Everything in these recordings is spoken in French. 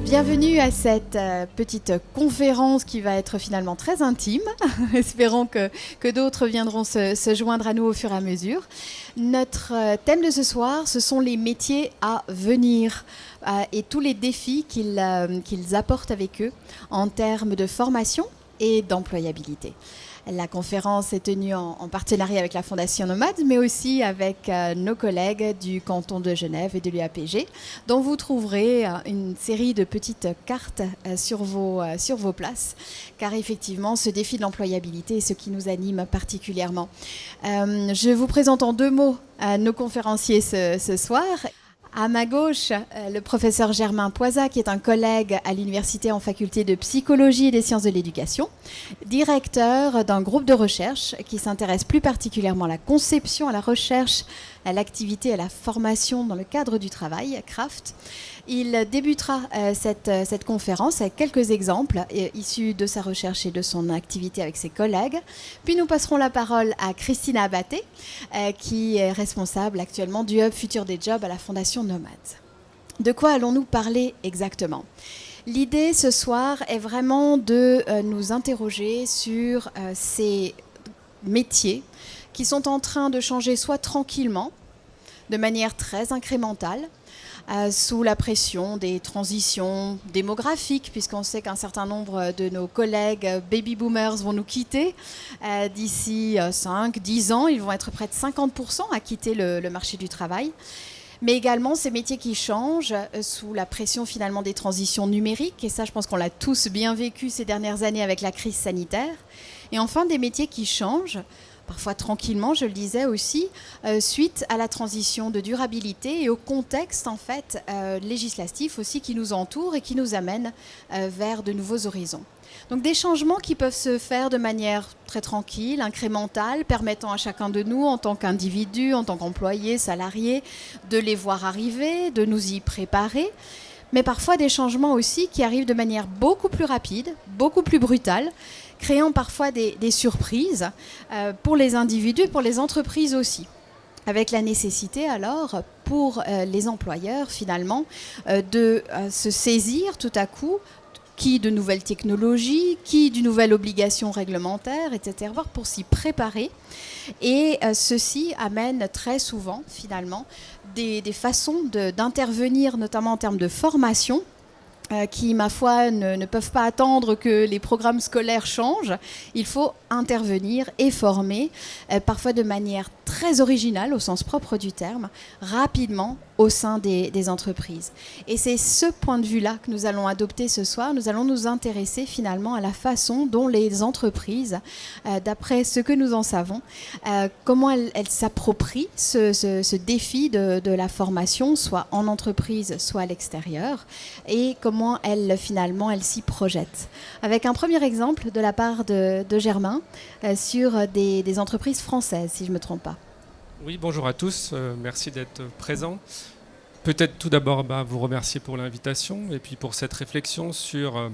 Bienvenue à cette petite conférence qui va être finalement très intime. Espérons que d'autres viendront se joindre à nous au fur et à mesure. Notre thème de ce soir, ce sont les métiers à venir et tous les défis qu'ils apportent avec eux en termes de formation et d'employabilité. La conférence est tenue en partenariat avec la Fondation Nomade, mais aussi avec nos collègues du canton de Genève et de l'UAPG, dont vous trouverez une série de petites cartes sur vos places, car effectivement, ce défi de l'employabilité est ce qui nous anime particulièrement. Je vous présente en deux mots nos conférenciers ce soir. À ma gauche, le professeur Germain Poisat, qui est un collègue à l'université en faculté de psychologie et des sciences de l'éducation, directeur d'un groupe de recherche qui s'intéresse plus particulièrement à la conception, à la recherche, à l'activité et à la formation dans le cadre du travail, CRAFT. Il débutera cette conférence avec quelques exemples issus de sa recherche et de son activité avec ses collègues. Puis nous passerons la parole à Christina Abaté, qui est responsable actuellement du Hub Futur des Jobs à la Fondation Nomade. De quoi allons-nous parler exactement ? L'idée ce soir est vraiment de nous interroger sur ces métiers qui sont en train de changer soit tranquillement, de manière très incrémentale, sous la pression des transitions démographiques, puisqu'on sait qu'un certain nombre de nos collègues baby-boomers vont nous quitter. D'ici 5-10 ans, ils vont être près de 50% à quitter le marché du travail. Mais également ces métiers qui changent sous la pression finalement des transitions numériques. Et ça, je pense qu'on l'a tous bien vécu ces dernières années avec la crise sanitaire. Et enfin, des métiers qui changent parfois tranquillement, je le disais aussi, suite à la transition de durabilité et au contexte en fait législatif aussi qui nous entoure et qui nous amène vers de nouveaux horizons. Donc des changements qui peuvent se faire de manière très tranquille, incrémentale, permettant à chacun de nous, en tant qu'individu, en tant qu'employé, salarié, de les voir arriver, de nous y préparer. Mais parfois des changements aussi qui arrivent de manière beaucoup plus rapide, beaucoup plus brutale, créant parfois des surprises pour les individus et pour les entreprises aussi. Avec la nécessité alors pour les employeurs finalement de se saisir tout à coup qui de nouvelles technologies, qui d'une nouvelle obligation réglementaire, etc., pour s'y préparer. Et ceci amène très souvent finalement des façons d'intervenir, notamment en termes de formation, qui, ma foi, ne peuvent pas attendre que les programmes scolaires changent. Il faut intervenir et former, parfois de manière très originale, au sens propre du terme, rapidement au sein des entreprises. Et c'est ce point de vue-là que nous allons adopter ce soir. Nous allons nous intéresser finalement à la façon dont les entreprises, d'après ce que nous en savons, comment elles s'approprient ce défi de la formation, soit en entreprise, soit à l'extérieur, et comment elles s'y projettent. Avec un premier exemple de la part de Germain sur des entreprises françaises, si je ne me trompe pas. Oui, bonjour à tous, merci d'être présents. Peut-être tout d'abord vous remercier pour l'invitation et puis pour cette réflexion sur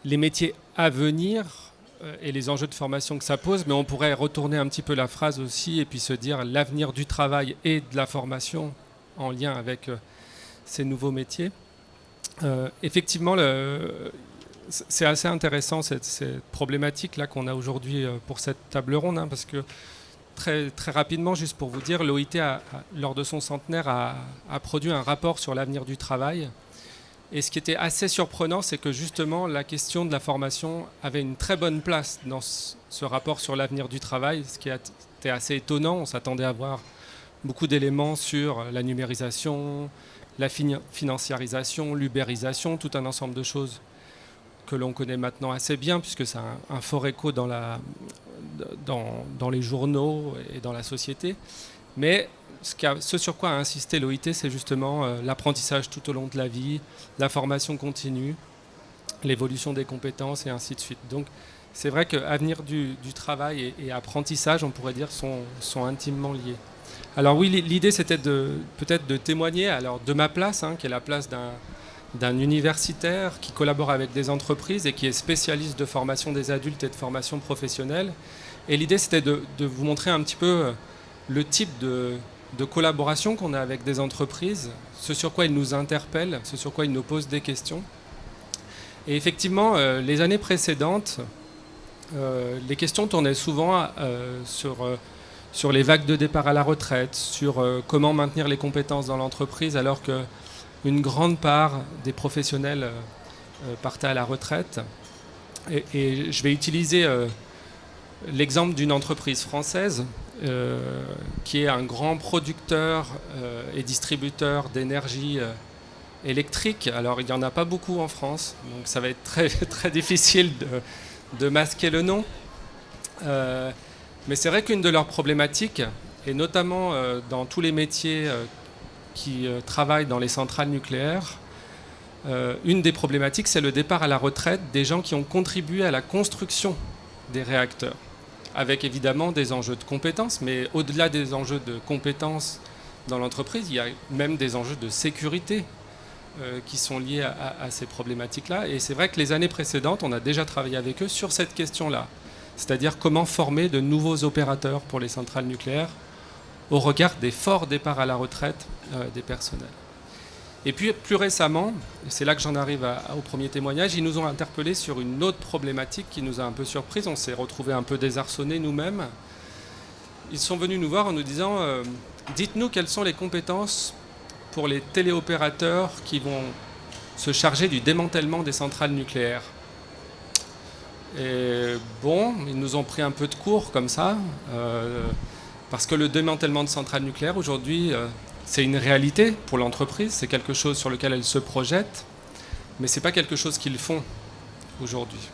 les métiers à venir et les enjeux de formation que ça pose, mais on pourrait retourner un petit peu la phrase aussi et puis se dire l'avenir du travail et de la formation en lien avec ces nouveaux métiers. Effectivement, c'est assez intéressant cette problématique-là qu'on a aujourd'hui pour cette table ronde, parce que très, très rapidement, juste pour vous dire, l'OIT, lors de son centenaire, a produit un rapport sur l'avenir du travail. Et ce qui était assez surprenant, c'est que justement, la question de la formation avait une très bonne place dans ce rapport sur l'avenir du travail, ce qui était assez étonnant. On s'attendait à voir beaucoup d'éléments sur la numérisation, la financiarisation, l'ubérisation, tout un ensemble de choses que l'on connaît maintenant assez bien, puisque c'est un fort écho dans les journaux et dans la société. Mais ce sur quoi a insisté l'OIT, c'est justement l'apprentissage tout au long de la vie, la formation continue, l'évolution des compétences et ainsi de suite. Donc c'est vrai qu'avenir du travail et apprentissage, on pourrait dire, sont intimement liés. Alors oui, l'idée c'était peut-être de témoigner alors, de ma place, qui est la place d'un universitaire qui collabore avec des entreprises et qui est spécialiste de formation des adultes et de formation professionnelle. Et l'idée, c'était de vous montrer un petit peu le type de collaboration qu'on a avec des entreprises, ce sur quoi ils nous interpellent, ce sur quoi ils nous posent des questions. Et effectivement, les années précédentes, les questions tournaient souvent sur les vagues de départ à la retraite, sur comment maintenir les compétences dans l'entreprise alors qu'une grande part des professionnels partaient à la retraite. Et je vais utiliser l'exemple d'une entreprise française qui est un grand producteur et distributeur d'énergie électrique. Alors il n'y en a pas beaucoup en France, donc ça va être très, très difficile de masquer le nom. Mais c'est vrai qu'une de leurs problématiques, et notamment dans tous les métiers qui travaillent dans les centrales nucléaires, une des problématiques, c'est le départ à la retraite des gens qui ont contribué à la construction des réacteurs, avec évidemment des enjeux de compétences, mais au-delà des enjeux de compétences dans l'entreprise, il y a même des enjeux de sécurité qui sont liés à ces problématiques-là. Et c'est vrai que les années précédentes, on a déjà travaillé avec eux sur cette question-là, c'est-à-dire comment former de nouveaux opérateurs pour les centrales nucléaires au regard des forts départs à la retraite des personnels. Et puis plus récemment, et c'est là que j'en arrive au premier témoignage, ils nous ont interpellés sur une autre problématique qui nous a un peu surpris. On s'est retrouvés un peu désarçonnés nous-mêmes. Ils sont venus nous voir en nous disant dites-nous quelles sont les compétences pour les téléopérateurs qui vont se charger du démantèlement des centrales nucléaires. Et bon, ils nous ont pris un peu de court comme ça, parce que le démantèlement de centrales nucléaires aujourd'hui, c'est une réalité pour l'entreprise, c'est quelque chose sur lequel elle se projette, mais ce n'est pas quelque chose qu'ils font aujourd'hui.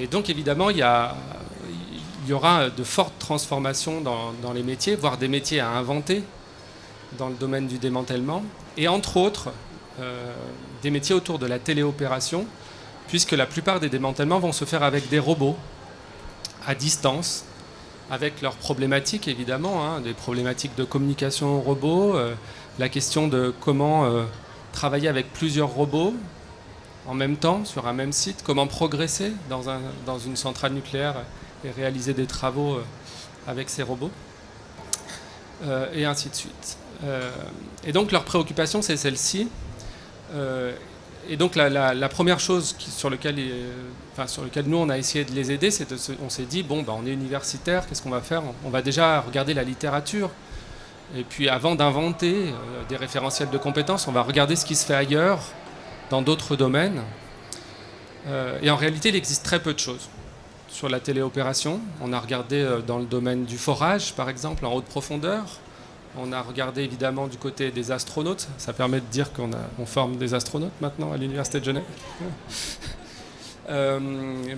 Et donc évidemment, il y aura de fortes transformations dans les métiers, voire des métiers à inventer dans le domaine du démantèlement, et entre autres, des métiers autour de la téléopération, puisque la plupart des démantèlements vont se faire avec des robots, à distance, avec leurs problématiques évidemment, des problématiques de communication aux robots, la question de comment travailler avec plusieurs robots en même temps sur un même site, comment progresser dans une centrale nucléaire et réaliser des travaux avec ces robots, et ainsi de suite. Et donc leur préoccupation, c'est celle-ci. Et donc la première chose sur laquelle nous on a essayé de les aider, on s'est dit bon, on est universitaire, qu'est-ce qu'on va faire? On va déjà regarder la littérature. Et puis avant d'inventer des référentiels de compétences, on va regarder ce qui se fait ailleurs, dans d'autres domaines. Et en réalité, il existe très peu de choses sur la téléopération. On a regardé dans le domaine du forage, par exemple, en haute profondeur. On a regardé évidemment du côté des astronautes. Ça permet de dire qu'on forme des astronautes maintenant à l'Université de Genève.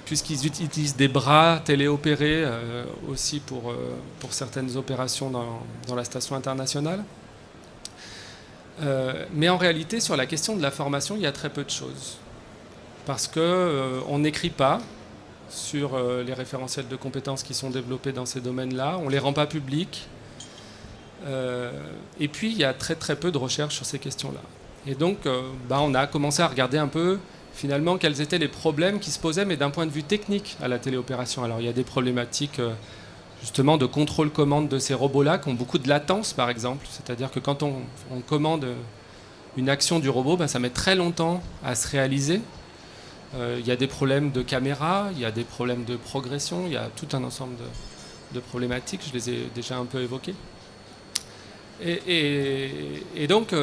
Puisqu'ils utilisent des bras téléopérés aussi pour certaines opérations dans la station internationale. Mais en réalité, sur la question de la formation, il y a très peu de choses. Parce qu'on n'écrit pas sur les référentiels de compétences qui sont développés dans ces domaines-là. On ne les rend pas publics. Et puis, il y a très très peu de recherches sur ces questions-là. Et donc, on a commencé à regarder un peu, finalement, quels étaient les problèmes qui se posaient, mais d'un point de vue technique à la téléopération. Alors, il y a des problématiques, justement, de contrôle-commande de ces robots-là, qui ont beaucoup de latence, par exemple. C'est-à-dire que quand on commande une action du robot, ça met très longtemps à se réaliser. Il y a des problèmes de caméra, il y a des problèmes de progression, il y a tout un ensemble de problématiques, je les ai déjà un peu évoquées. Et donc,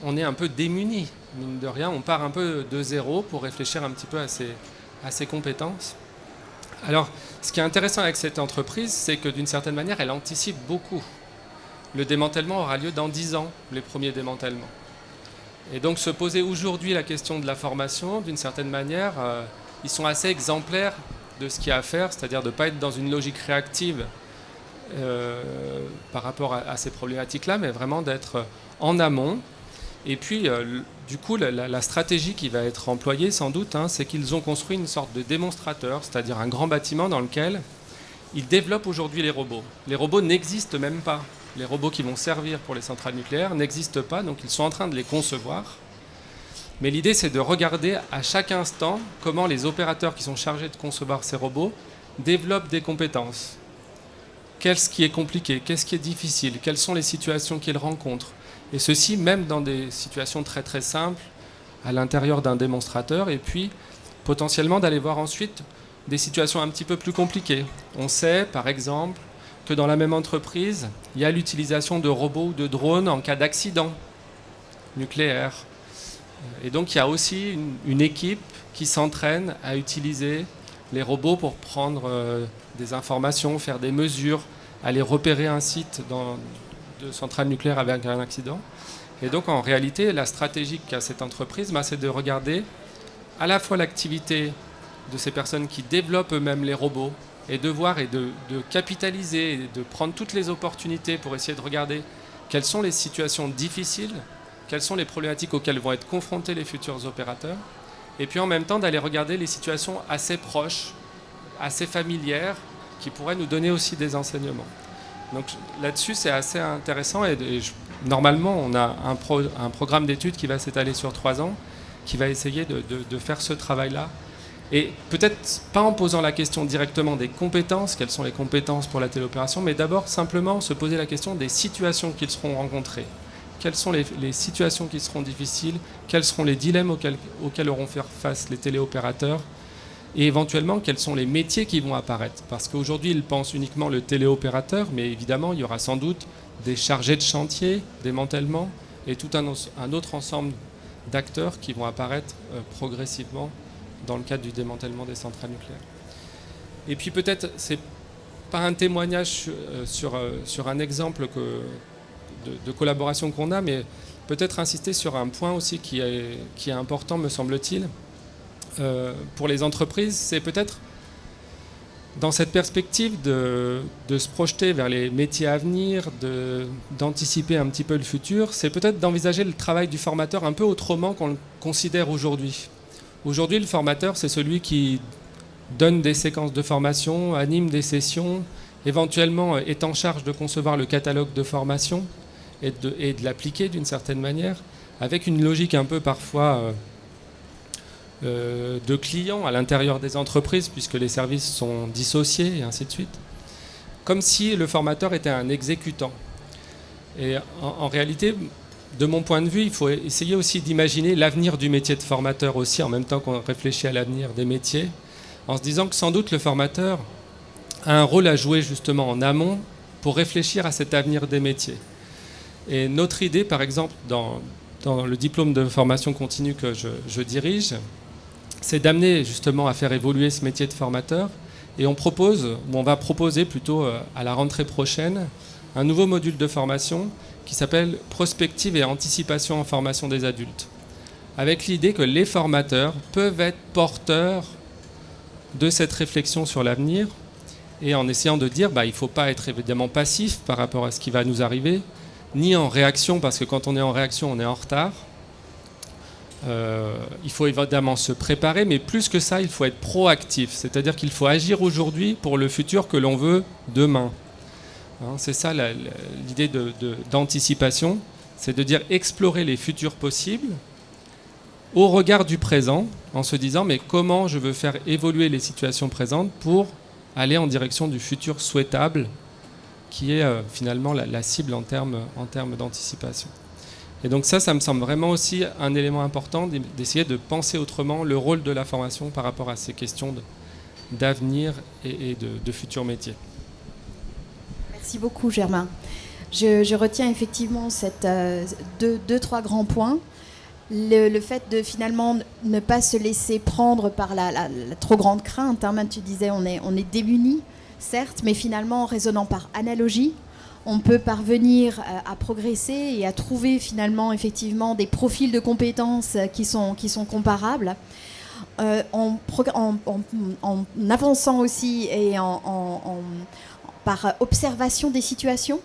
on est un peu démunis, mine de rien. On part un peu de zéro pour réfléchir un petit peu à ces compétences. Alors, ce qui est intéressant avec cette entreprise, c'est que d'une certaine manière, elle anticipe beaucoup. Le démantèlement aura lieu dans 10 ans, les premiers démantèlements. Et donc, se poser aujourd'hui la question de la formation, d'une certaine manière, ils sont assez exemplaires de ce qu'il y a à faire, c'est-à-dire de ne pas être dans une logique réactive par rapport à ces problématiques-là, mais vraiment d'être en amont. Et puis, du coup, la stratégie qui va être employée, sans doute, c'est qu'ils ont construit une sorte de démonstrateur, c'est-à-dire un grand bâtiment dans lequel ils développent aujourd'hui les robots. Les robots n'existent même pas. Les robots qui vont servir pour les centrales nucléaires n'existent pas, donc ils sont en train de les concevoir. Mais l'idée, c'est de regarder à chaque instant comment les opérateurs qui sont chargés de concevoir ces robots développent des compétences. qu'est-ce qui est compliqué, qu'est-ce qui est difficile, quelles sont les situations qu'ils rencontrent. Et ceci même dans des situations très très simples, à l'intérieur d'un démonstrateur, et puis potentiellement d'aller voir ensuite des situations un petit peu plus compliquées. On sait par exemple que dans la même entreprise, il y a l'utilisation de robots ou de drones en cas d'accident nucléaire. Et donc il y a aussi une équipe qui s'entraîne à utiliser les robots pour prendre des informations, faire des mesures, aller repérer un site de centrale nucléaire avec un accident. Et donc en réalité, la stratégie qu'a cette entreprise, c'est de regarder à la fois l'activité de ces personnes qui développent eux-mêmes les robots et de voir et de capitaliser, et de prendre toutes les opportunités pour essayer de regarder quelles sont les situations difficiles, quelles sont les problématiques auxquelles vont être confrontés les futurs opérateurs, et puis en même temps d'aller regarder les situations assez proches, assez familières, qui pourraient nous donner aussi des enseignements. Donc là-dessus, c'est assez intéressant, normalement, on a un programme d'études qui va s'étaler sur 3 ans, qui va essayer de faire ce travail-là. Et peut-être pas en posant la question directement des compétences, quelles sont les compétences pour la téléopération, mais d'abord simplement se poser la question des situations qu'ils seront rencontrées. Quelles sont les situations qui seront difficiles, quels seront les dilemmes auxquels auront faire face les téléopérateurs, et éventuellement quels sont les métiers qui vont apparaître. Parce qu'aujourd'hui, ils pensent uniquement le téléopérateur, mais évidemment, il y aura sans doute des chargés de chantier, démantèlement, et tout un autre ensemble d'acteurs qui vont apparaître progressivement dans le cadre du démantèlement des centrales nucléaires. Et puis peut-être, c'est pas un témoignage sur un exemple de collaboration qu'on a, mais peut-être insister sur un point aussi qui est important, me semble-t-il, pour les entreprises, c'est peut-être dans cette perspective de se projeter vers les métiers à venir, d'anticiper un petit peu le futur, c'est peut-être d'envisager le travail du formateur un peu autrement qu'on le considère aujourd'hui. Aujourd'hui, le formateur, c'est celui qui donne des séquences de formation, anime des sessions, éventuellement est en charge de concevoir le catalogue de formation et de l'appliquer d'une certaine manière, avec une logique un peu parfois de clients à l'intérieur des entreprises, puisque les services sont dissociés et ainsi de suite, comme si le formateur était un exécutant. Et en réalité, de mon point de vue, il faut essayer aussi d'imaginer l'avenir du métier de formateur aussi, en même temps qu'on réfléchit à l'avenir des métiers, en se disant que sans doute le formateur a un rôle à jouer justement en amont pour réfléchir à cet avenir des métiers. Et notre idée, par exemple, dans le diplôme de formation continue que je dirige, c'est d'amener justement à faire évoluer ce métier de formateur. Et on va proposer plutôt à la rentrée prochaine un nouveau module de formation qui s'appelle Prospective et anticipation en formation des adultes, avec l'idée que les formateurs peuvent être porteurs de cette réflexion sur l'avenir, et en essayant de dire il ne faut pas être évidemment passif par rapport à ce qui va nous arriver, ni en réaction, parce que quand on est en réaction, on est en retard. Il faut évidemment se préparer, mais plus que ça, il faut être proactif, c'est-à-dire qu'il faut agir aujourd'hui pour le futur que l'on veut demain. C'est ça l'idée d'anticipation, c'est de dire explorer les futurs possibles au regard du présent, en se disant mais comment je veux faire évoluer les situations présentes pour aller en direction du futur souhaitable, qui est finalement la cible en termes d'anticipation. Et donc ça me semble vraiment aussi un élément important d'essayer de penser autrement le rôle de la formation par rapport à ces questions d'avenir et de futurs métiers. Merci beaucoup, Germain. Je retiens effectivement trois grands points. Le fait de finalement ne pas se laisser prendre par la trop grande crainte. Tu disais on est démunis, certes, mais finalement en raisonnant par analogie, on peut parvenir à progresser et à trouver finalement effectivement des profils de compétences qui sont comparables. En avançant aussi et par observation des situations.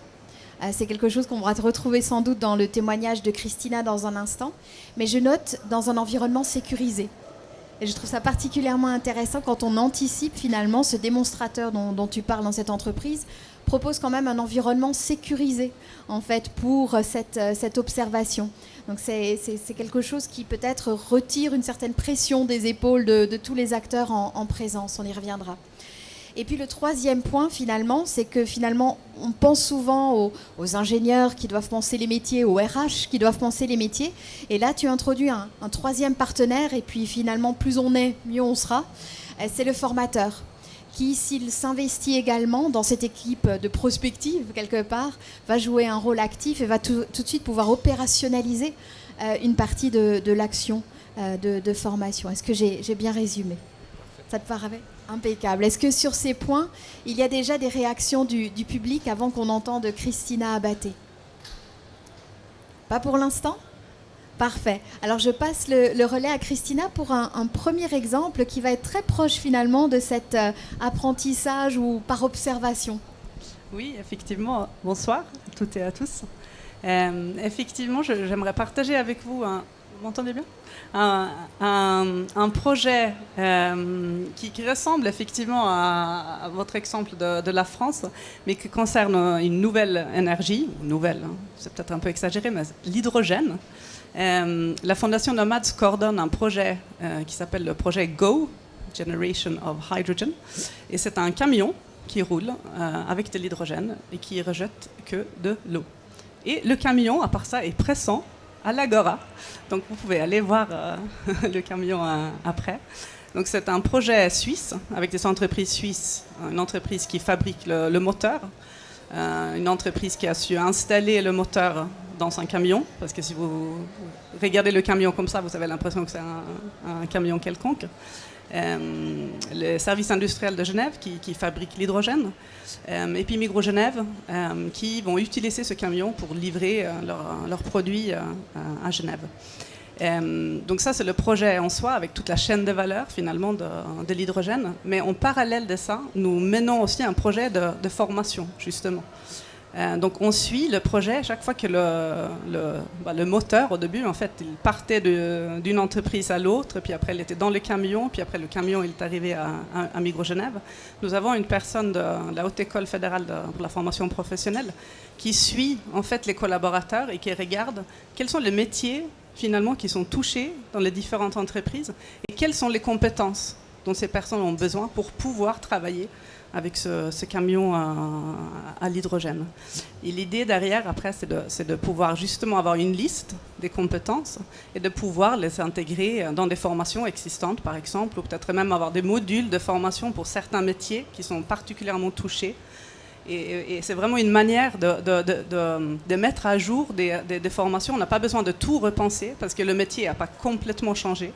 C'est quelque chose qu'on va retrouver sans doute dans le témoignage de Christina dans un instant. Mais je note dans un environnement sécurisé. Et je trouve ça particulièrement intéressant quand on anticipe finalement ce démonstrateur dont tu parles dans cette entreprise propose quand même un environnement sécurisé en fait pour cette observation. Donc c'est quelque chose qui peut-être retire une certaine pression des épaules de tous les acteurs en présence. On y reviendra. Et puis le troisième point finalement, c'est que finalement on pense souvent aux ingénieurs qui doivent penser les métiers, aux RH qui doivent penser les métiers. Et là tu introduis un troisième partenaire et puis finalement plus on est, mieux on sera. C'est le formateur qui, s'il s'investit également dans cette équipe de prospective quelque part, va jouer un rôle actif et va tout de suite pouvoir opérationnaliser une partie de l'action de formation. Est-ce que j'ai bien résumé ? Ça te paraît impeccable. Est-ce que sur ces points, il y a déjà des réactions du public avant qu'on entende Christina Abaté ? Pas pour l'instant ? Parfait. Alors je passe le relais à Christina pour un premier exemple qui va être très proche finalement de cet apprentissage ou par observation. Oui, effectivement. Bonsoir à toutes et à tous. Effectivement, j'aimerais partager avec vous vous m'entendez bien ? Un projet qui ressemble effectivement à votre exemple de la France, mais qui concerne une nouvelle énergie, nouvelle, hein, c'est peut-être un peu exagéré, mais l'hydrogène. La Fondation Nomads coordonne un projet qui s'appelle le projet GO, Generation of Hydrogen, et c'est un camion qui roule avec de l'hydrogène et qui rejette que de l'eau. Et le camion, à part ça, est pressant à l'Agora. Donc vous pouvez aller voir le camion après. Donc c'est un projet suisse avec des entreprises suisses, une entreprise qui fabrique le moteur, une entreprise qui a su installer le moteur dans un camion, parce que si vous regardez le camion comme ça, vous avez l'impression que c'est un camion quelconque. Le service industriel de Genève qui fabrique l'hydrogène, et puis Migros Genève qui vont utiliser ce camion pour livrer leurs produits à Genève. Donc ça, c'est le projet en soi, avec toute la chaîne de valeur finalement de l'hydrogène. Mais en parallèle de ça, nous menons aussi un projet de formation, justement. Donc on suit le projet chaque fois que le moteur, au début, en fait, il partait d'une entreprise à l'autre, puis après il était dans le camion, puis après le camion il est arrivé à Migros Genève. Nous avons une personne de la Haute École fédérale pour la formation professionnelle qui suit en fait les collaborateurs et qui regarde quels sont les métiers finalement qui sont touchés dans les différentes entreprises et quelles sont les compétences dont ces personnes ont besoin pour pouvoir travailler avec ce camion à l'hydrogène. Et l'idée derrière, après, c'est de pouvoir justement avoir une liste des compétences et de pouvoir les intégrer dans des formations existantes, par exemple, ou peut-être même avoir des modules de formation pour certains métiers qui sont particulièrement touchés. Et c'est vraiment une manière de mettre à jour des formations. On n'a pas besoin de tout repenser parce que le métier n'a pas complètement changé.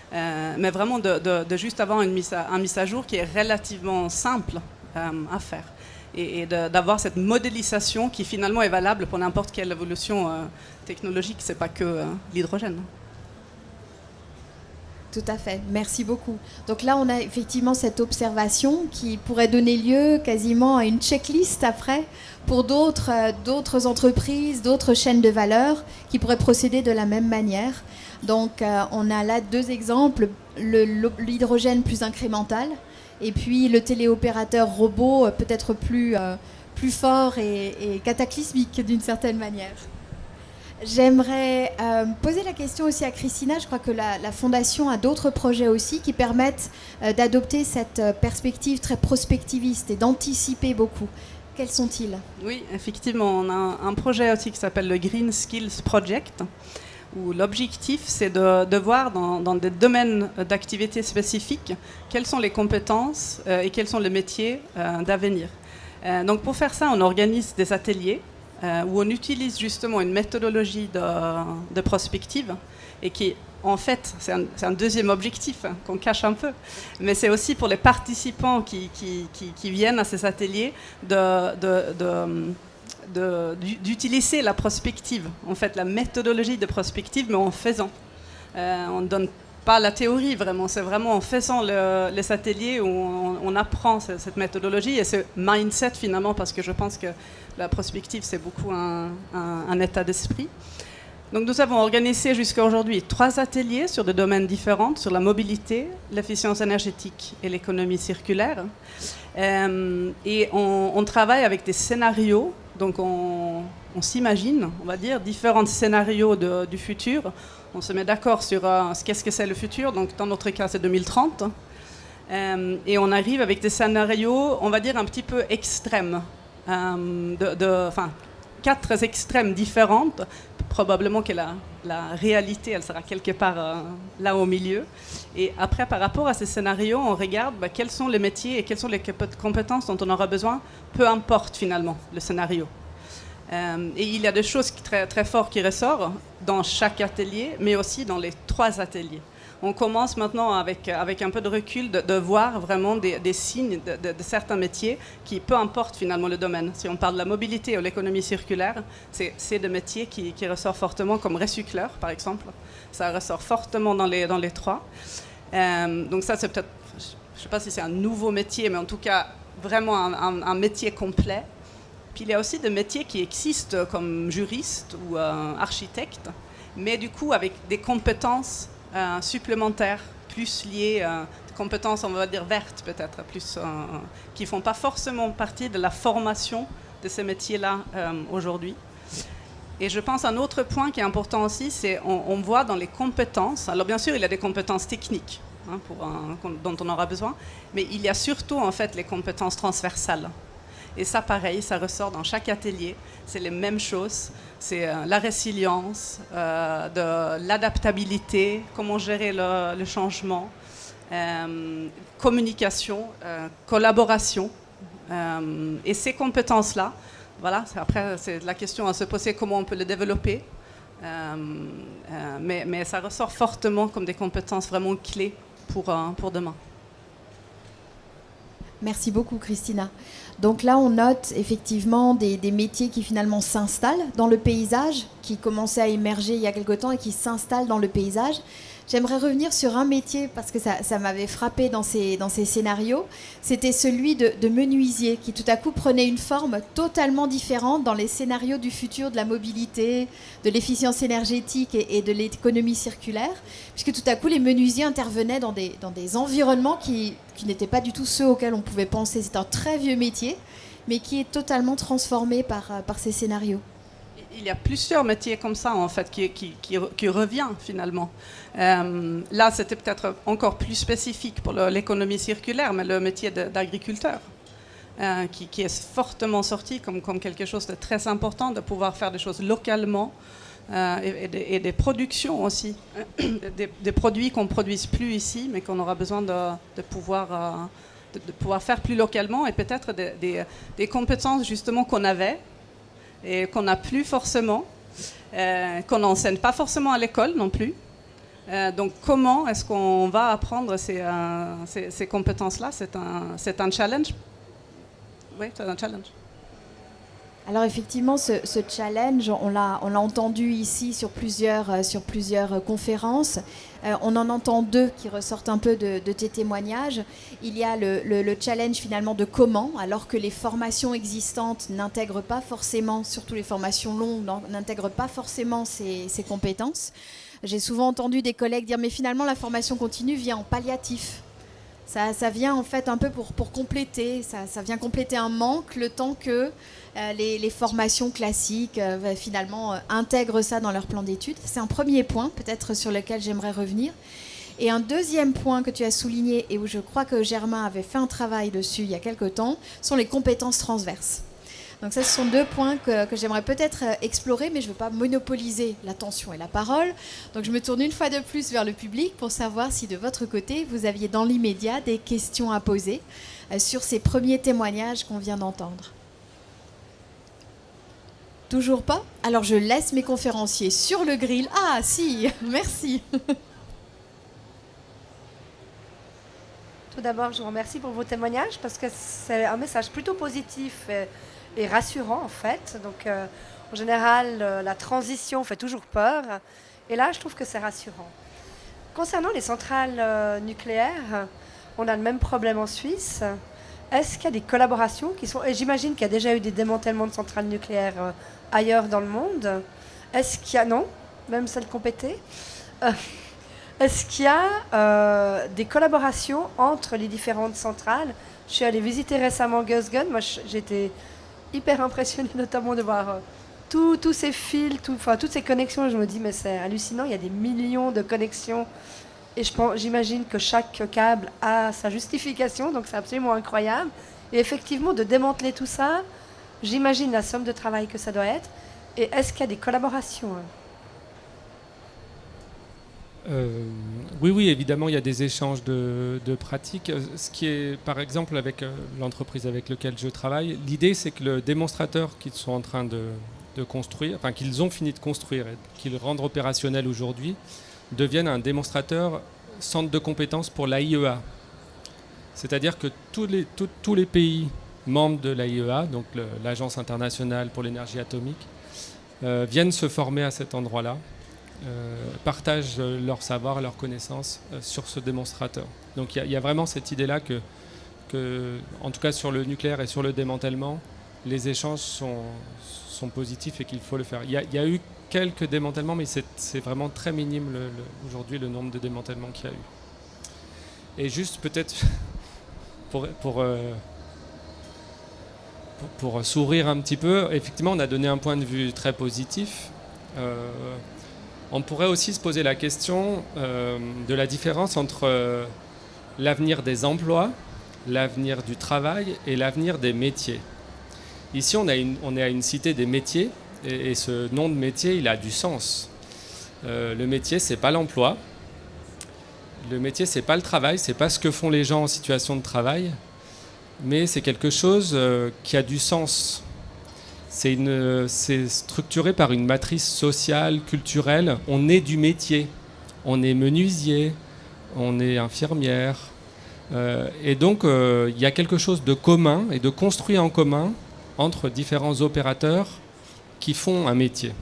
Mais vraiment de juste avoir une mise à jour qui est relativement simple à faire et d'avoir cette modélisation qui finalement est valable pour n'importe quelle évolution technologique, c'est pas que l'hydrogène. Tout à fait, merci beaucoup. Donc là, on a effectivement cette observation qui pourrait donner lieu quasiment à une checklist après pour d'autres entreprises, d'autres chaînes de valeur qui pourraient procéder de la même manière. Donc on a là deux exemples, l'hydrogène plus incrémental et puis le téléopérateur robot peut-être plus fort et cataclysmique d'une certaine manière. J'aimerais poser la question aussi à Christina. Je crois que la Fondation a d'autres projets aussi qui permettent d'adopter cette perspective très prospectiviste et d'anticiper beaucoup. Quels sont-ils ? Oui, effectivement, on a un projet aussi qui s'appelle le Green Skills Project, où l'objectif, c'est de voir dans des domaines d'activité spécifiques quelles sont les compétences et quels sont les métiers d'avenir. Donc pour faire ça, on organise des ateliers où on utilise justement une méthodologie de prospective et qui, en fait, c'est un deuxième objectif qu'on cache un peu, mais c'est aussi pour les participants qui viennent à ces ateliers d'utiliser la prospective, en fait la méthodologie de prospective, mais en faisant. On ne donne pas la théorie vraiment, c'est vraiment en faisant les ateliers où on apprend cette méthodologie et ce mindset finalement, parce que je pense que la prospective c'est beaucoup un état d'esprit. Donc nous avons organisé jusqu'à aujourd'hui 3 ateliers sur des domaines différents, sur la mobilité, l'efficience énergétique et l'économie circulaire. Et on travaille avec des scénarios, donc on s'imagine, on va dire, différents scénarios du futur. On se met d'accord sur qu'est-ce que c'est le futur, donc dans notre cas c'est 2030. Et on arrive avec des scénarios, on va dire, un petit peu extrêmes. Enfin, 4 extrêmes différentes. Probablement que la réalité, elle sera quelque part là au milieu. Et après, par rapport à ces scénarios, on regarde quels sont les métiers et quelles sont les compétences dont on aura besoin, peu importe finalement le scénario. Et il y a des choses très, très fortes qui ressortent dans chaque atelier, mais aussi dans les 3 ateliers. On commence maintenant avec un peu de recul de voir vraiment des signes de certains métiers qui, peu importe finalement le domaine. Si on parle de la mobilité ou l'économie circulaire, c'est des métiers qui ressortent fortement comme recycleur, par exemple. Ça ressort fortement dans les 3. Donc ça, c'est peut-être, je ne sais pas si c'est un nouveau métier, mais en tout cas, vraiment un métier complet. Puis il y a aussi des métiers qui existent comme juriste ou architecte, mais du coup avec des compétences supplémentaires, plus liées, des compétences, on va dire, vertes peut-être, plus, qui ne font pas forcément partie de la formation de ces métiers-là aujourd'hui. Et je pense un autre point qui est important aussi, c'est on voit dans les compétences, alors bien sûr il y a des compétences techniques dont on aura besoin, mais il y a surtout en fait les compétences transversales. Et ça, pareil, ça ressort dans chaque atelier. C'est les mêmes choses. C'est la résilience, de l'adaptabilité, comment gérer le changement, communication, collaboration. Et ces compétences-là, voilà, après, c'est la question à se poser comment on peut les développer. Mais ça ressort fortement comme des compétences vraiment clés pour demain. Merci beaucoup, Christina. Donc là, on note effectivement des métiers qui finalement s'installent dans le paysage, qui commençaient à émerger il y a quelque temps et qui s'installent dans le paysage. J'aimerais revenir sur un métier parce que ça m'avait frappé dans ces scénarios. C'était celui de menuisier qui tout à coup prenait une forme totalement différente dans les scénarios du futur de la mobilité, de l'efficience énergétique et de l'économie circulaire, puisque tout à coup les menuisiers intervenaient dans des environnements qui n'étaient pas du tout ceux auxquels on pouvait penser. C'est un très vieux métier, mais qui est totalement transformé par ces scénarios. Il y a plusieurs métiers comme ça, en fait, qui revient finalement. Là, c'était peut-être encore plus spécifique pour l'économie circulaire, mais le métier d'agriculteur, qui est fortement sorti comme quelque chose de très important, de pouvoir faire des choses localement, et des productions aussi, des produits qu'on ne produise plus ici, mais qu'on aura besoin de pouvoir faire plus localement, et peut-être des compétences justement qu'on avait, et qu'on n'a plus forcément, qu'on n'enseigne pas forcément à l'école non plus. Donc comment est-ce qu'on va apprendre ces compétences-là? C'est un challenge. Oui, c'est un challenge. Alors effectivement, ce challenge, on l'a entendu ici sur plusieurs conférences. On en entend 2 qui ressortent un peu de tes témoignages. Il y a le challenge finalement de comment, alors que les formations existantes n'intègrent pas forcément, surtout les formations longues, n'intègrent pas forcément ces compétences. J'ai souvent entendu des collègues dire mais finalement la formation continue vient en palliatif. Ça vient en fait un peu pour compléter, ça vient compléter un manque le temps que les formations classiques finalement intègrent ça dans leur plan d'études. C'est un premier point peut-être sur lequel j'aimerais revenir. Et un deuxième point que tu as souligné et où je crois que Germain avait fait un travail dessus il y a quelque temps, sont les compétences transverses. Donc ça, ce sont 2 points que j'aimerais peut-être explorer, mais je ne veux pas monopoliser l'attention et la parole. Donc je me tourne une fois de plus vers le public pour savoir si de votre côté, vous aviez dans l'immédiat des questions à poser sur ces premiers témoignages qu'on vient d'entendre. Toujours pas? Alors je laisse mes conférenciers sur le grill. Ah si, merci. Tout d'abord, je vous remercie pour vos témoignages parce que c'est un message plutôt positif et rassurant en fait. Donc en général, la transition fait toujours peur et là, je trouve que c'est rassurant. Concernant les centrales nucléaires, on a le même problème en Suisse. Est-ce qu'il y a des collaborations qui sont... Et j'imagine qu'il y a déjà eu des démantèlements de centrales nucléaires ailleurs dans le monde. Est-ce qu'il y a... Non, même celles qu'on pétait. Est-ce qu'il y a des collaborations entre les différentes centrales? Je suis allée visiter récemment Gösgen. Moi, j'étais hyper impressionnée notamment de voir tous ces fils, toutes ces connexions. Je me dis, mais c'est hallucinant, il y a des millions de connexions Et j'imagine que chaque câble a sa justification, donc c'est absolument incroyable. Et effectivement, de démanteler tout ça, j'imagine la somme de travail que ça doit être. Et est-ce qu'il y a des collaborations? Oui, évidemment, il y a des échanges de pratiques. Ce qui est, par exemple, avec l'entreprise avec laquelle je travaille, l'idée, c'est que le démonstrateur qu'ils sont en train de construire, enfin qu'ils ont fini de construire et qu'ils rendent opérationnel aujourd'hui, devienne un démonstrateur centre de compétences pour l'AIEA. C'est-à-dire que tous les pays membres de l'AIEA, donc l'Agence internationale pour l'énergie atomique, viennent se former à cet endroit-là, partagent leur savoir, leurs connaissances sur ce démonstrateur. Donc il y a vraiment cette idée-là que, en tout cas sur le nucléaire et sur le démantèlement, les échanges sont positifs et qu'il faut le faire. Il y a eu quelques démantèlements, mais c'est vraiment très minime aujourd'hui le nombre de démantèlements qu'il y a eu. Et juste peut-être pour sourire un petit peu, effectivement on a donné un point de vue très positif. On pourrait aussi se poser la question de la différence entre l'avenir des emplois, l'avenir du travail et l'avenir des métiers. Ici on est à une cité des métiers. Et ce nom de métier, il a du sens. Le métier, c'est pas l'emploi. Le métier, c'est pas le travail. C'est pas ce que font les gens en situation de travail. Mais c'est quelque chose qui a du sens. C'est structuré par une matrice sociale, culturelle. On est du métier. On est menuisier. On est infirmière. Et donc, il y a quelque chose de commun et de construit en commun entre différents opérateurs qui font un métier.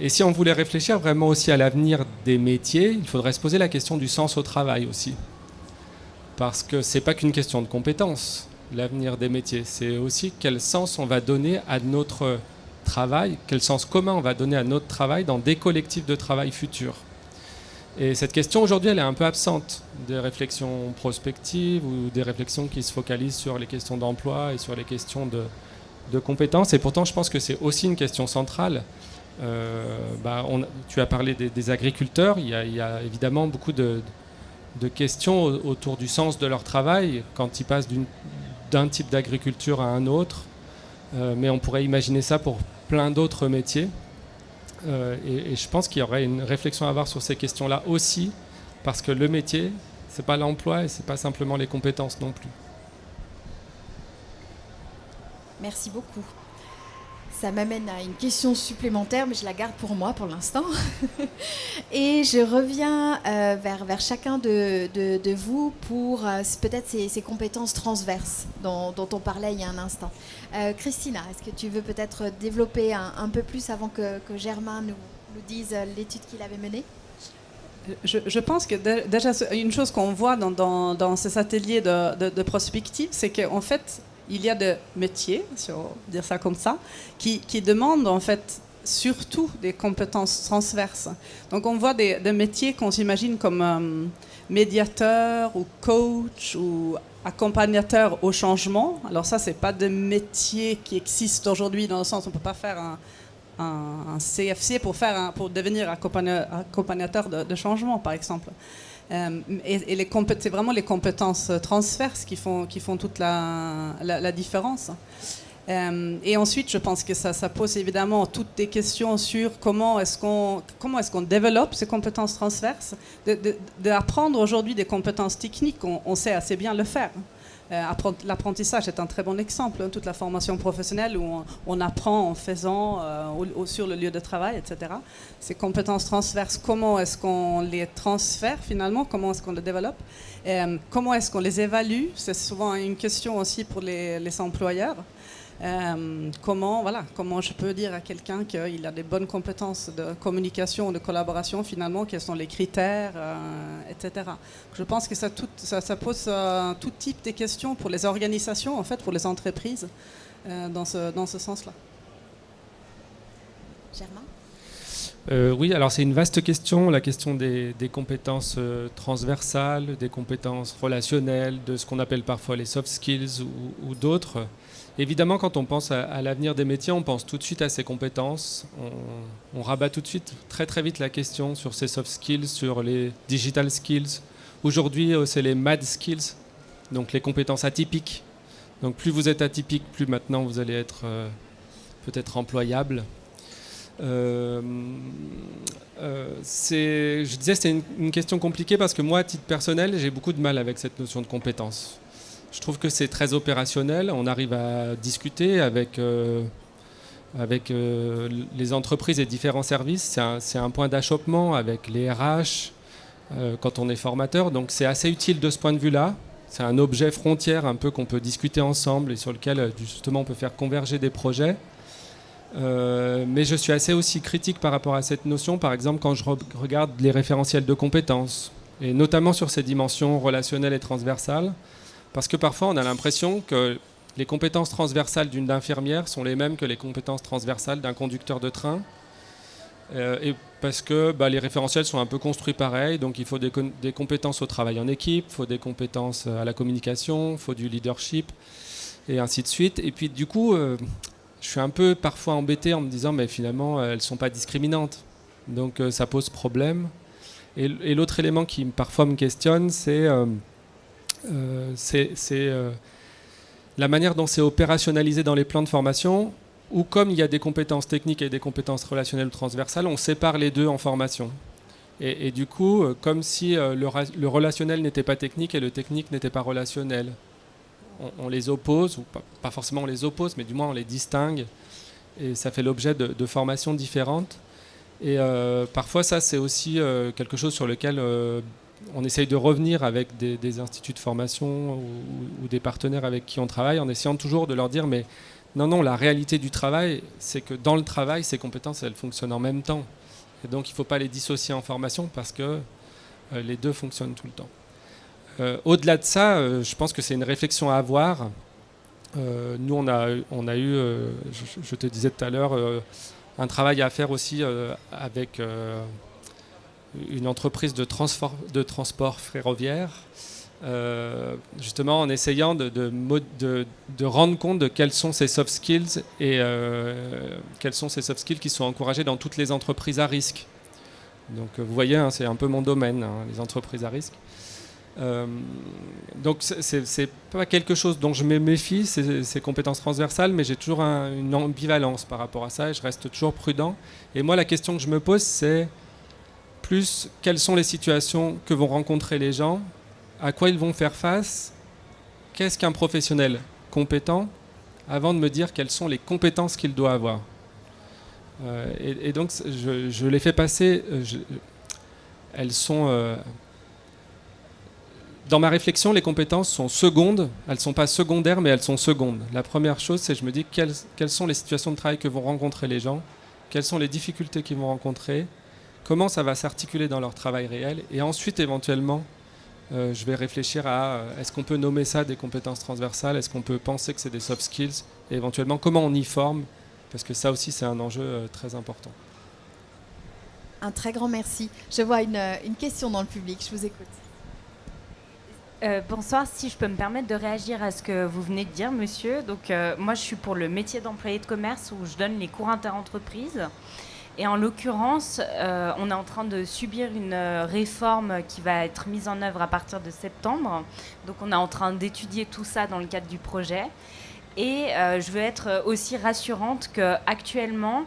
Et si on voulait réfléchir vraiment aussi à l'avenir des métiers, il faudrait se poser la question du sens au travail aussi. Parce que ce n'est pas qu'une question de compétences, l'avenir des métiers. C'est aussi quel sens on va donner à notre travail, quel sens commun on va donner à notre travail dans des collectifs de travail futurs. Et cette question aujourd'hui, elle est un peu absente des réflexions prospectives ou des réflexions qui se focalisent sur les questions d'emploi et sur les questions de compétences. Et pourtant, je pense que c'est aussi une question centrale. Tu as parlé des agriculteurs. Il y a évidemment beaucoup de questions autour du sens de leur travail quand ils passent d'un type d'agriculture à un autre. Mais on pourrait imaginer ça pour plein d'autres métiers. Et je pense qu'il y aurait une réflexion à avoir sur ces questions-là aussi, parce que le métier, c'est pas l'emploi et c'est pas simplement les compétences non plus. Merci beaucoup. Ça m'amène à une question supplémentaire, mais je la garde pour moi pour l'instant. Et je reviens vers chacun de vous pour peut-être ces compétences transverses dont on parlait il y a un instant. Christina, est-ce que tu veux peut-être développer un peu plus avant que Germain nous dise l'étude qu'il avait menée ? Je pense que déjà, une chose qu'on voit dans ces ateliers de prospective, c'est qu'en fait, il y a des métiers, si on veut dire ça comme ça, qui demandent en fait surtout des compétences transverses. Donc on voit des métiers qu'on s'imagine comme médiateur ou coach ou accompagnateur au changement. Alors ça, c'est pas des métiers qui existent aujourd'hui dans le sens où on peut pas faire un CFC pour devenir accompagnateur de changement, par exemple. Et c'est vraiment les compétences transverses qui font toute la différence. Et ensuite, je pense que ça pose évidemment toutes des questions sur comment est-ce qu'on développe ces compétences transverses. D'apprendre aujourd'hui des compétences techniques, on sait assez bien le faire. L'apprentissage est un très bon exemple. Toute la formation professionnelle où on apprend en faisant sur le lieu de travail, etc. Ces compétences transverses, comment est-ce qu'on les transfère finalement? Comment est-ce qu'on les développe? Comment est-ce qu'on les évalue? C'est souvent une question aussi pour les employeurs. Comment je peux dire à quelqu'un qu'il a des bonnes compétences de communication, de collaboration, finalement, quels sont les critères, etc. Je pense que ça pose tout type de questions pour les organisations, en fait, pour les entreprises, dans ce sens-là. Germain ? Oui, alors c'est une vaste question, la question des compétences transversales, des compétences relationnelles, de ce qu'on appelle parfois les soft skills ou d'autres. Évidemment, quand on pense à l'avenir des métiers, on pense tout de suite à ses compétences. On rabat tout de suite, très très vite, la question sur ses soft skills, sur les digital skills. Aujourd'hui, c'est les mad skills, donc les compétences atypiques. Donc plus vous êtes atypique, plus maintenant vous allez être peut-être employable. Je disais c'est une question compliquée parce que moi, à titre personnel, j'ai beaucoup de mal avec cette notion de compétence. Je trouve que c'est très opérationnel. On arrive à discuter avec les entreprises et différents services. C'est un point d'achoppement avec les RH quand on est formateur. Donc c'est assez utile de ce point de vue-là. C'est un objet frontière un peu qu'on peut discuter ensemble et sur lequel justement on peut faire converger des projets. Mais je suis assez aussi critique par rapport à cette notion. Par exemple, quand je regarde les référentiels de compétences, et notamment sur ces dimensions relationnelles et transversales, parce que parfois, on a l'impression que les compétences transversales d'une infirmière sont les mêmes que les compétences transversales d'un conducteur de train. Et parce que les référentiels sont un peu construits pareil. Donc, il faut des compétences au travail en équipe, il faut des compétences à la communication, il faut du leadership, et ainsi de suite. Et puis, du coup, je suis un peu parfois embêté en me disant, mais finalement, elles ne sont pas discriminantes. Donc, ça pose problème. Et l'autre élément qui parfois me questionne, c'est la manière dont c'est opérationnalisé dans les plans de formation, où comme il y a des compétences techniques et des compétences relationnelles ou transversales, on sépare les deux en formation. Et du coup, comme si le relationnel n'était pas technique et le technique n'était pas relationnel. On les oppose, ou pas forcément on les oppose, mais du moins on les distingue, et ça fait l'objet de formations différentes. Et parfois ça c'est aussi quelque chose sur lequel on essaye de revenir avec des instituts de formation ou des partenaires avec qui on travaille, en essayant toujours de leur dire mais non, la réalité du travail, c'est que dans le travail, ces compétences, elles fonctionnent en même temps. Et donc il ne faut pas les dissocier en formation parce que les deux fonctionnent tout le temps. Au-delà de ça, je pense que c'est une réflexion à avoir. Nous, on a eu, je te disais tout à l'heure, un travail à faire aussi avec une entreprise de transport ferroviaire, justement en essayant de rendre compte de quels sont ces soft skills et quels sont ces soft skills qui sont encouragés dans toutes les entreprises à risque. Donc vous voyez, hein, c'est un peu mon domaine, les entreprises à risque. Donc c'est pas quelque chose dont je me méfie, ces compétences transversales, mais j'ai toujours une ambivalence par rapport à ça et je reste toujours prudent. Et moi, la question que je me pose, c'est plus quelles sont les situations que vont rencontrer les gens, à quoi ils vont faire face, qu'est-ce qu'un professionnel compétent, avant de me dire quelles sont les compétences qu'il doit avoir. Et donc je les fais passer, elles sont... dans ma réflexion, les compétences sont secondes, elles ne sont pas secondaires, mais elles sont secondes. La première chose, c'est que je me dis quelles sont les situations de travail que vont rencontrer les gens, quelles sont les difficultés qu'ils vont rencontrer, comment ça va s'articuler dans leur travail réel, et ensuite, éventuellement, je vais réfléchir à est-ce qu'on peut nommer ça des compétences transversales, est-ce qu'on peut penser que c'est des soft skills, et éventuellement, comment on y forme, parce que ça aussi, c'est un enjeu très important. Un très grand merci. Je vois une question dans le public, je vous écoute. Bonsoir, si je peux me permettre de réagir à ce que vous venez de dire, monsieur. Donc, moi, je suis pour le métier d'employé de commerce où je donne les cours interentreprises. Et en l'occurrence, on est en train de subir une réforme qui va être mise en œuvre à partir de septembre. Donc, on est en train d'étudier tout ça dans le cadre du projet. Et je veux être aussi rassurante qu'actuellement,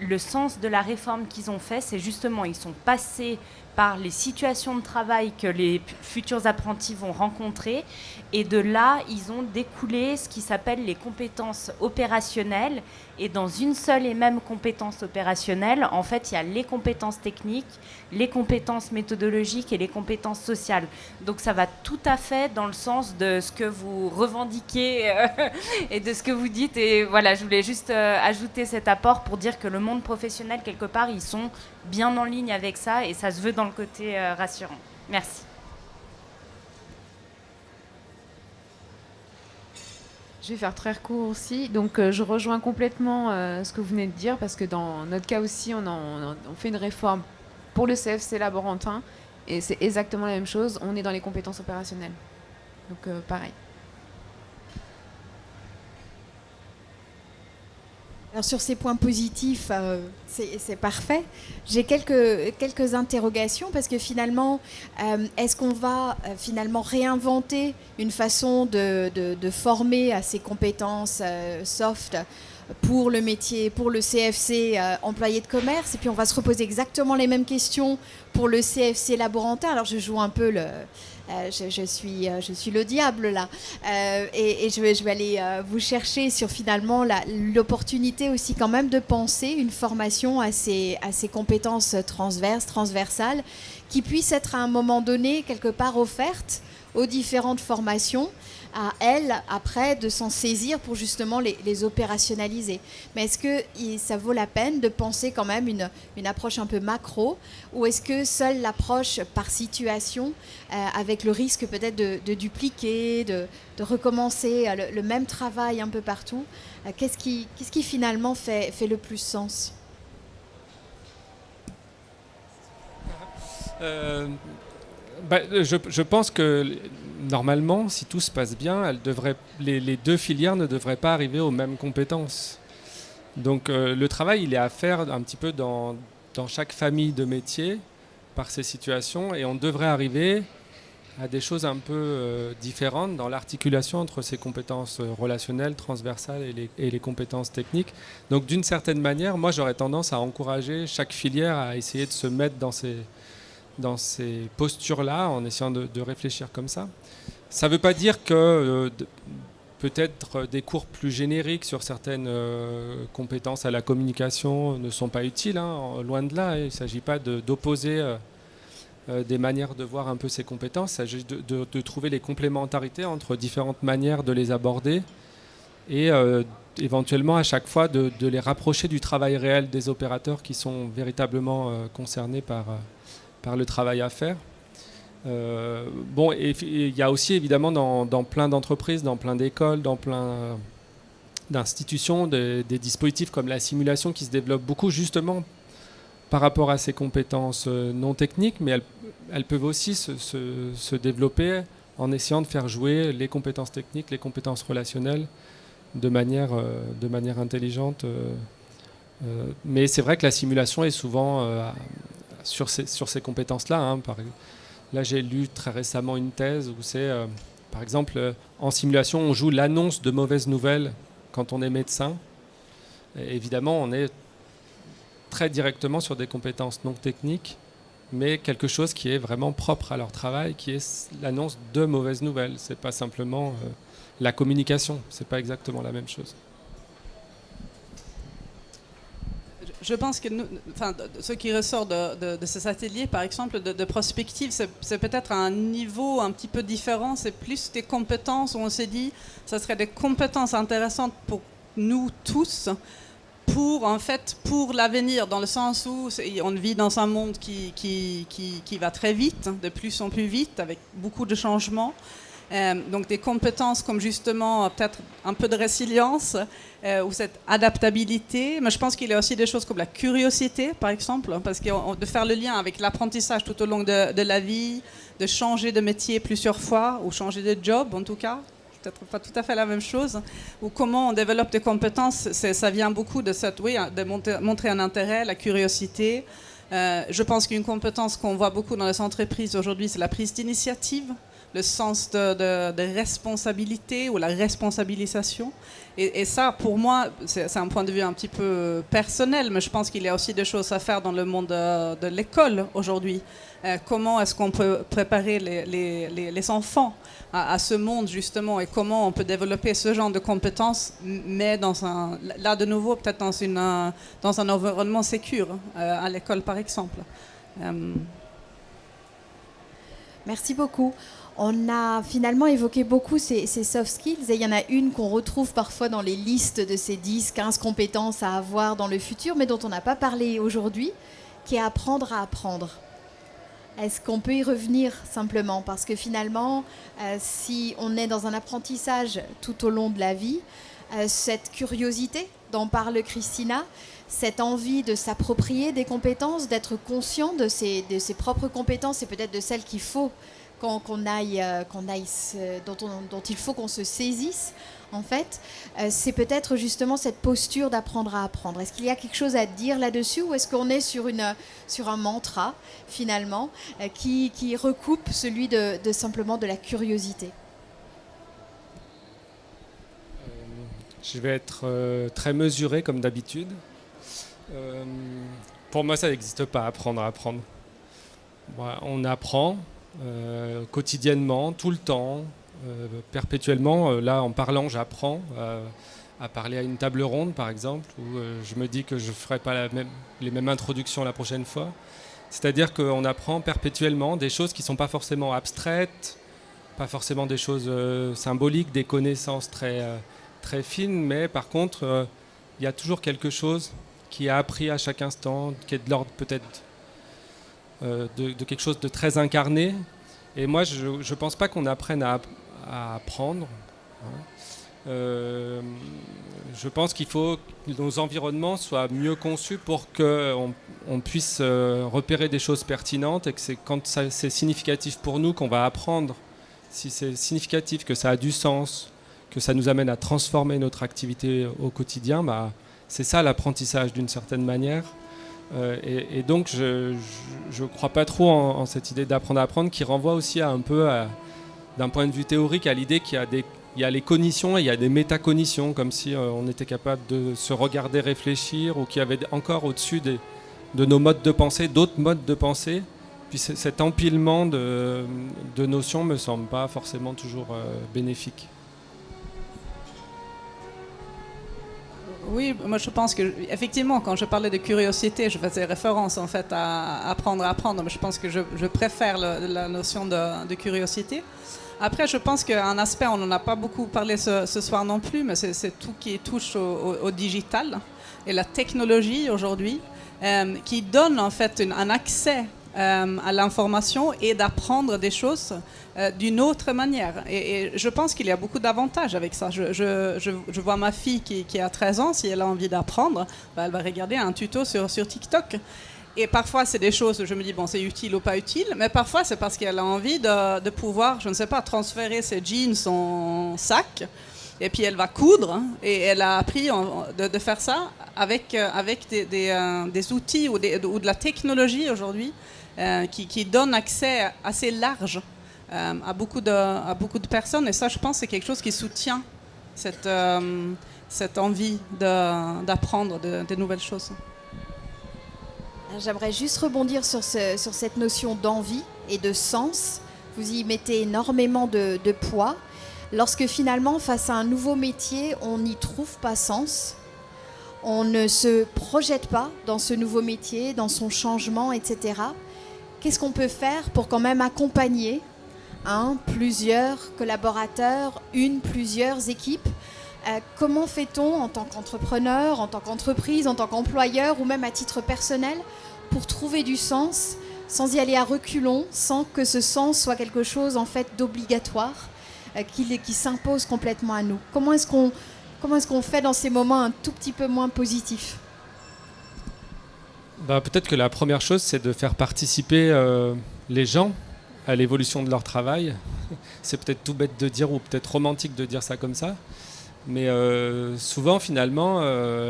le sens de la réforme qu'ils ont fait, c'est justement, ils sont passés par les situations de travail que les futurs apprentis vont rencontrer. Et de là, ils ont découlé ce qui s'appelle les compétences opérationnelles. Et dans une seule et même compétence opérationnelle, en fait, il y a les compétences techniques, les compétences méthodologiques et les compétences sociales. Donc ça va tout à fait dans le sens de ce que vous revendiquez et de ce que vous dites. Et voilà, je voulais juste ajouter cet apport pour dire que le monde professionnel, quelque part, ils sont bien en ligne avec ça et ça se veut dans le côté rassurant. Merci. Je vais faire très court aussi. Donc, je rejoins complètement ce que vous venez de dire parce que dans notre cas aussi, on fait une réforme pour le CFC laborantin et c'est exactement la même chose. On est dans les compétences opérationnelles. Donc, pareil. Alors sur ces points positifs, c'est parfait. J'ai quelques interrogations parce que finalement, est-ce qu'on va finalement réinventer une façon de former à ces compétences soft pour le métier, pour le CFC employé de commerce, et puis on va se reposer exactement les mêmes questions pour le CFC laborantin. Alors je joue un peu je suis le diable là, et je vais aller vous chercher sur finalement l'opportunité aussi quand même de penser une formation à ces compétences transversales, qui puissent être à un moment donné quelque part offertes aux différentes formations, à elles, après, de s'en saisir pour justement les opérationnaliser. Mais est-ce que ça vaut la peine de penser quand même une approche un peu macro, ou est-ce que seule l'approche par situation, avec le risque peut-être de dupliquer, de recommencer le même travail un peu partout, qu'est-ce qui finalement fait le plus sens ? Je pense que normalement, si tout se passe bien, les deux filières ne devraient pas arriver aux mêmes compétences. Donc le travail, il est à faire un petit peu dans chaque famille de métiers par ces situations, et on devrait arriver à des choses un peu différentes dans l'articulation entre ces compétences relationnelles, transversales et les compétences techniques. Donc d'une certaine manière, moi j'aurais tendance à encourager chaque filière à essayer de se mettre dans ces postures-là, en essayant de réfléchir comme ça. Ça ne veut pas dire que peut-être des cours plus génériques sur certaines compétences à la communication ne sont pas utiles, hein, loin de là. Il ne s'agit pas d'opposer des manières de voir un peu ces compétences. Il s'agit de trouver les complémentarités entre différentes manières de les aborder, et éventuellement à chaque fois de les rapprocher du travail réel des opérateurs qui sont véritablement concernés par le travail à faire. Et il y a aussi évidemment dans plein d'entreprises, dans plein d'écoles, dans plein d'institutions, des dispositifs comme la simulation qui se développent beaucoup justement par rapport à ces compétences non techniques, mais elles peuvent aussi se développer en essayant de faire jouer les compétences techniques, les compétences relationnelles de manière intelligente. Mais c'est vrai que la simulation est souvent sur ces compétences-là. Hein. Là, j'ai lu très récemment une thèse où c'est, par exemple, en simulation, on joue l'annonce de mauvaises nouvelles quand on est médecin. Et évidemment, on est très directement sur des compétences non techniques, mais quelque chose qui est vraiment propre à leur travail, qui est l'annonce de mauvaises nouvelles. C'est pas simplement la communication, c'est pas exactement la même chose. Je pense que ce qui ressort de ces ateliers, par exemple, de prospective, c'est peut-être un niveau un petit peu différent. C'est plus des compétences où on s'est dit que ce serait des compétences intéressantes pour nous tous, pour l'avenir, dans le sens où on vit dans un monde qui va très vite, de plus en plus vite, avec beaucoup de changements. Donc des compétences comme justement peut-être un peu de résilience ou cette adaptabilité. Mais je pense qu'il y a aussi des choses comme la curiosité, par exemple, parce que de faire le lien avec l'apprentissage tout au long de la vie, de changer de métier plusieurs fois ou changer de job en tout cas. Peut-être pas tout à fait la même chose, ou comment on développe des compétences, ça vient beaucoup de montrer un intérêt, la curiosité. Je pense qu'une compétence qu'on voit beaucoup dans les entreprises aujourd'hui, c'est la prise d'initiative, le sens de responsabilité ou la responsabilisation. Et ça, pour moi, c'est un point de vue un petit peu personnel, mais je pense qu'il y a aussi des choses à faire dans le monde de l'école aujourd'hui. Comment est-ce qu'on peut préparer les enfants à ce monde, justement, et comment on peut développer ce genre de compétences, mais là, de nouveau, peut-être dans un environnement sécure, à l'école, par exemple. Merci beaucoup. On a finalement évoqué beaucoup ces soft skills, et il y en a une qu'on retrouve parfois dans les listes de ces 10-15 compétences à avoir dans le futur, mais dont on n'a pas parlé aujourd'hui, qui est apprendre à apprendre. Est-ce qu'on peut y revenir simplement ? Parce que finalement, si on est dans un apprentissage tout au long de la vie, cette curiosité dont parle Christina, cette envie de s'approprier des compétences, d'être conscient de ses propres compétences et peut-être de celles qu'il faut dont il faut qu'on se saisisse, en fait, c'est peut-être justement cette posture d'apprendre à apprendre. Est-ce qu'il y a quelque chose à dire là-dessus, ou est-ce qu'on est sur un mantra, finalement, qui recoupe celui de simplement de la curiosité? Je vais être très mesuré, comme d'habitude. Pour moi, ça n'existe pas, apprendre à apprendre. On apprend quotidiennement, tout le temps, perpétuellement. Là, en parlant, j'apprends à parler à une table ronde, par exemple, où je me dis que je ne ferai pas les mêmes introductions la prochaine fois. C'est-à-dire qu'on apprend perpétuellement des choses qui ne sont pas forcément abstraites, pas forcément des choses symboliques, des connaissances très fines, mais par contre, il y a toujours quelque chose qui est appris à chaque instant, qui est de l'ordre peut-être de quelque chose de très incarné. Et moi, je ne pense pas qu'on apprenne à apprendre. Je pense qu'il faut que nos environnements soient mieux conçus pour qu'on puisse repérer des choses pertinentes, et que c'est quand c'est significatif pour nous qu'on va apprendre. Si c'est significatif, que ça a du sens, que ça nous amène à transformer notre activité au quotidien, c'est ça l'apprentissage d'une certaine manière. Et donc je ne crois pas trop en cette idée d'apprendre à apprendre, qui renvoie aussi un peu, d'un point de vue théorique, à l'idée qu'il y a les cognitions et il y a des métacognitions, comme si on était capable de se regarder réfléchir, ou qu'il y avait encore au-dessus de nos modes de pensée d'autres modes de pensée. Puis cet empilement de notions ne me semble pas forcément toujours bénéfique. Oui, moi je pense que effectivement, quand je parlais de curiosité, je faisais référence en fait à apprendre à apprendre. Mais je pense que je préfère la notion de curiosité. Après, je pense qu'un aspect, on n'en a pas beaucoup parlé ce soir non plus, mais c'est tout qui touche au digital et la technologie aujourd'hui, qui donne en fait un accès à l'information et d'apprendre des choses d'une autre manière. Et je pense qu'il y a beaucoup d'avantages avec ça. Je vois ma fille qui a 13 ans, si elle a envie d'apprendre, elle va regarder un tuto sur TikTok. Et parfois, c'est des choses où je me dis, bon, c'est utile ou pas utile, mais parfois, c'est parce qu'elle a envie de pouvoir, je ne sais pas, transférer ses jeans en sac, et puis elle va coudre, et elle a appris de faire ça avec des outils ou de la technologie aujourd'hui, qui donne accès assez large à beaucoup de personnes. Et ça, je pense, c'est quelque chose qui soutient cette envie d'apprendre de nouvelles choses. J'aimerais juste rebondir sur cette notion d'envie et de sens. Vous y mettez énormément de poids. Lorsque finalement, face à un nouveau métier, on n'y trouve pas sens, on ne se projette pas dans ce nouveau métier, dans son changement, etc. Qu'est-ce qu'on peut faire pour quand même accompagner plusieurs collaborateurs, plusieurs équipes? Comment fait-on en tant qu'entrepreneur, en tant qu'entreprise, en tant qu'employeur, ou même à titre personnel, pour trouver du sens sans y aller à reculons, sans que ce sens soit quelque chose en fait d'obligatoire, qui s'impose complètement à nous? Comment est-ce qu'on fait dans ces moments un tout petit peu moins positifs? Peut-être que la première chose, c'est de faire participer les gens à l'évolution de leur travail. C'est peut-être tout bête de dire, ou peut-être romantique de dire ça comme ça. Mais souvent, finalement,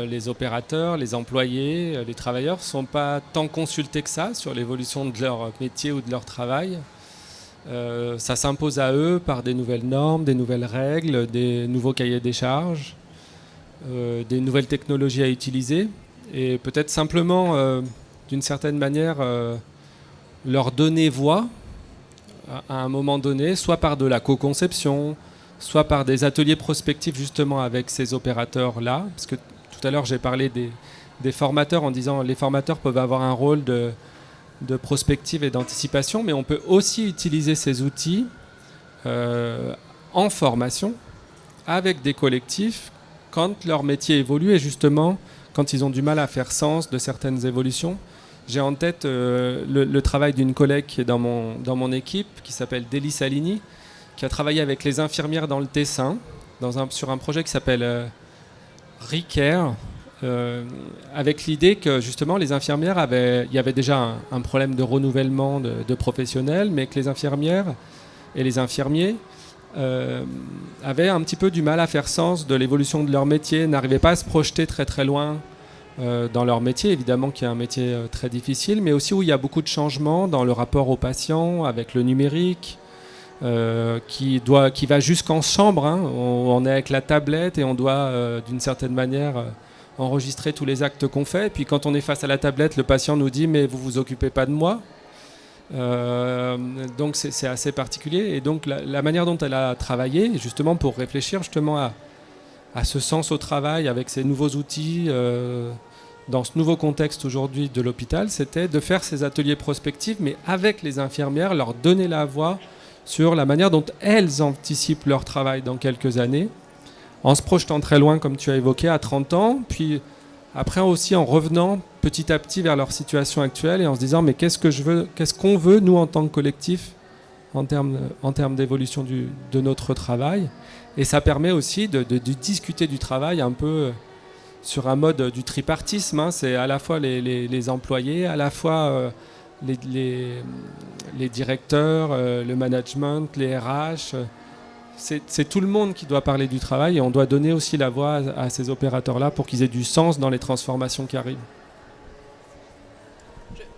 les opérateurs, les employés, les travailleurs ne sont pas tant consultés que ça sur l'évolution de leur métier ou de leur travail. Ça s'impose à eux par des nouvelles normes, des nouvelles règles, des nouveaux cahiers des charges, des nouvelles technologies à utiliser. Et peut-être simplement, d'une certaine manière, leur donner voix à un moment donné, soit par de la co-conception, soit par des ateliers prospectifs justement avec ces opérateurs-là. Parce que tout à l'heure, j'ai parlé des formateurs en disant que les formateurs peuvent avoir un rôle de prospective et d'anticipation, mais on peut aussi utiliser ces outils en formation avec des collectifs quand leur métier évolue et justement quand ils ont du mal à faire sens de certaines évolutions. J'ai en tête le travail d'une collègue qui est dans mon équipe, qui s'appelle Délie Salini, qui a travaillé avec les infirmières dans le Tessin, sur un projet qui s'appelle ReCare, avec l'idée que justement les infirmières il y avait déjà un problème de renouvellement de professionnels, mais que les infirmières et les infirmiers avaient un petit peu du mal à faire sens de l'évolution de leur métier, n'arrivaient pas à se projeter très très loin dans leur métier, évidemment qui est un métier très difficile, mais aussi où il y a beaucoup de changements dans le rapport aux patients avec le numérique, qui va jusqu'en chambre. Hein. On est avec la tablette et on doit d'une certaine manière enregistrer tous les actes qu'on fait. Et puis quand on est face à la tablette, le patient nous dit « mais vous vous occupez pas de moi ». Donc c'est assez particulier. Et donc la manière dont elle a travaillé, justement pour réfléchir justement à ce sens au travail avec ces nouveaux outils, dans ce nouveau contexte aujourd'hui de l'hôpital, c'était de faire ces ateliers prospectifs, mais avec les infirmières, leur donner la voix sur la manière dont elles anticipent leur travail dans quelques années, en se projetant très loin, comme tu as évoqué, à 30 ans, puis après aussi en revenant petit à petit vers leur situation actuelle et en se disant mais qu'est-ce qu'on veut, nous, en tant que collectif, en termes d'évolution de notre travail. Et ça permet aussi de discuter du travail un peu sur un mode du tripartisme. Hein. C'est à la fois les employés, à la fois les directeurs, le management, les RH. C'est tout le monde qui doit parler du travail et on doit donner aussi la voix à ces opérateurs-là pour qu'ils aient du sens dans les transformations qui arrivent.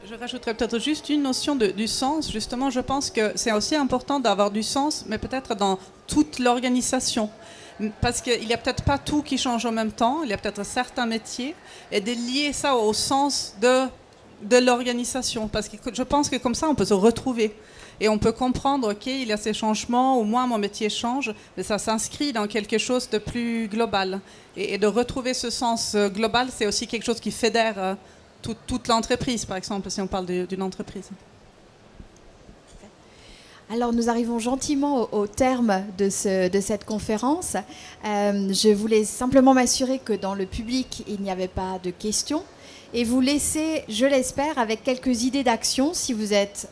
Je rajouterais peut-être juste une notion du sens. Justement, je pense que c'est aussi important d'avoir du sens, mais peut-être dans toute l'organisation. Parce qu'il n'y a peut-être pas tout qui change en même temps, il y a peut-être certains métiers, et de lier ça au sens de l'organisation. Parce que je pense que comme ça, on peut se retrouver. Et on peut comprendre, OK, il y a ces changements, au moins mon métier change, mais ça s'inscrit dans quelque chose de plus global. Et de retrouver ce sens global, c'est aussi quelque chose qui fédère toute l'entreprise, par exemple, si on parle d'une entreprise. Alors nous arrivons gentiment au terme de cette conférence. Je voulais simplement m'assurer que dans le public, il n'y avait pas de questions et vous laisser, je l'espère, avec quelques idées d'action si vous êtes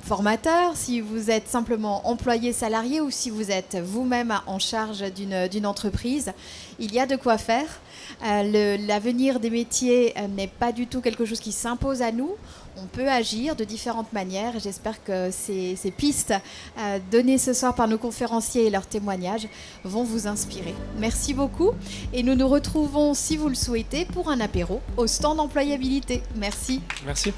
formateur, si vous êtes simplement employé salarié ou si vous êtes vous-même en charge d'une entreprise. Il y a de quoi faire. L'avenir des métiers n'est pas du tout quelque chose qui s'impose à nous. On peut agir de différentes manières. J'espère que ces pistes données ce soir par nos conférenciers et leurs témoignages vont vous inspirer. Merci beaucoup. Et nous nous retrouvons, si vous le souhaitez, pour un apéro au stand employabilité. Merci. Merci.